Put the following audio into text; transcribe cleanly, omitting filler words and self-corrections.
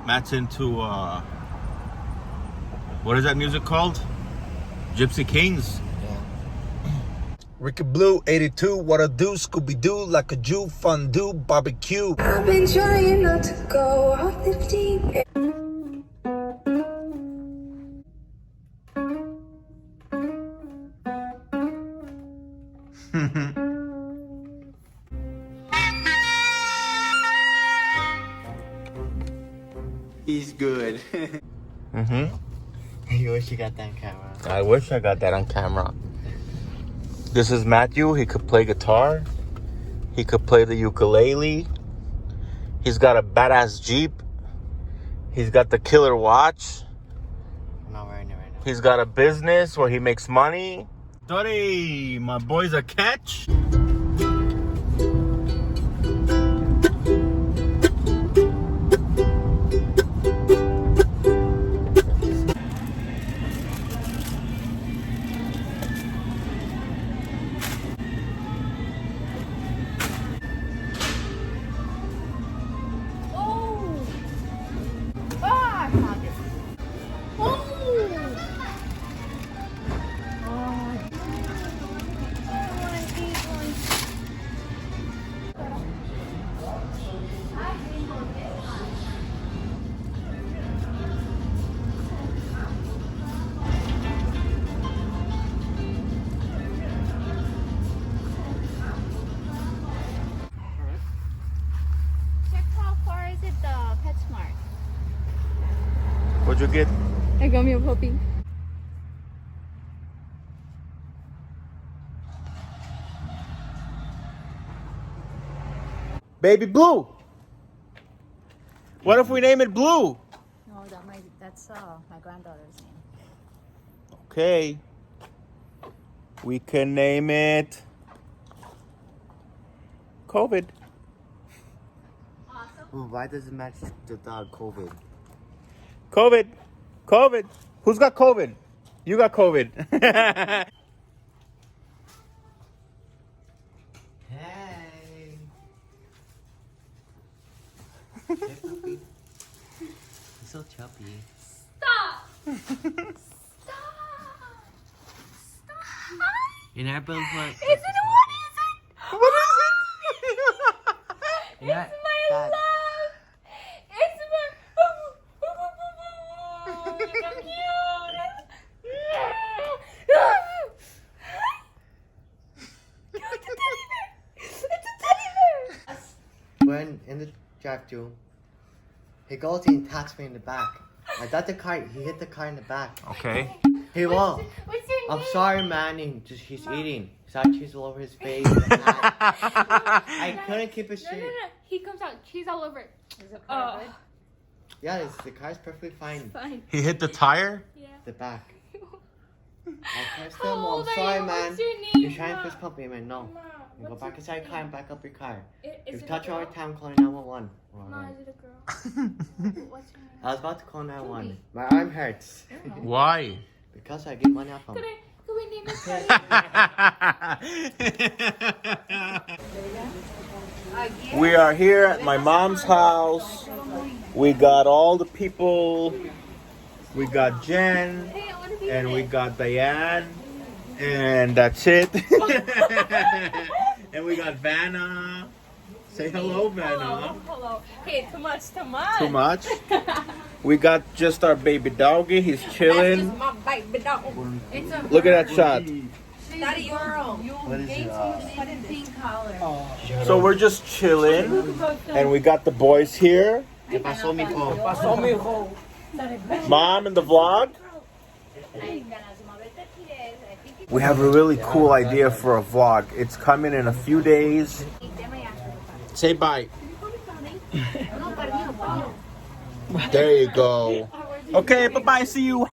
Matt's into what is that music called? Gypsy Kings. Ricky Blue 82, what I do, Scooby Doo, like a Jew, fondue, barbecue. I've been trying not to go off the deep end. He's good. You wish you got that on camera. I wish I got that on camera. This is Matthew. He could play guitar. He could play the ukulele. He's got a badass Jeep. He's got the killer watch. I'm not wearing it right now. He's got a business where he makes money. Dori, my boy's a catch. What'd you get? I got me a puppy. Baby Blue. What if we name it Blue? No, that's my granddaughter's name. Okay. We can name it COVID. Well, why does it match the dog COVID? COVID. COVID. Who's got COVID? You got COVID. Hey. Hey, puppy. You're so chubby. Stop! Stop! You're not built for it. Is it what is it? What is it? You're not It's my fat. love. It's my. So cute. It's a teddy bear. It's a teddy bear. When in the drive-thru, he goes and attacks me in the back. I got the car. He hit the car in the back. Okay. He won't. What's your I'm name? sorry, man. He's eating. Saw cheese all over his face. I couldn't keep it No. straight. He comes out. Cheese all over it. Is it good? Yeah, the car's perfectly fine. Fine. He hit the tire? Yeah. The back. I pressed How him. old I'm are sorry, you? man. What's your name, You're trying to Ma? fist pump me, man. No. Ma, You go what's back your inside your car name? and back up your car. Is If you it touch a one more girl? time, I'm calling 911. Ma, is it a girl? What's your name? I was about to call 911. My arm hurts. Why? Because I get money off him. Could we name it? We are here at my mom's house. We got all the people. We got Jen Hey, I want to be and in we it. got Diane. And that's it. And we got Vanna. Say hello, Vanna. Hello. Hey, too much. Too much? We got just our baby doggy. He's chilling. My baby dog. It's a Look at that shot. daddy girl. What is it? Pink collar. So we're just chilling. And we got the boys here. ¿Qué pasó, mijo? Mom in the vlog. We have a really cool idea for a vlog. It's coming in a few days. Say bye. There you go. Okay, bye-bye. See you.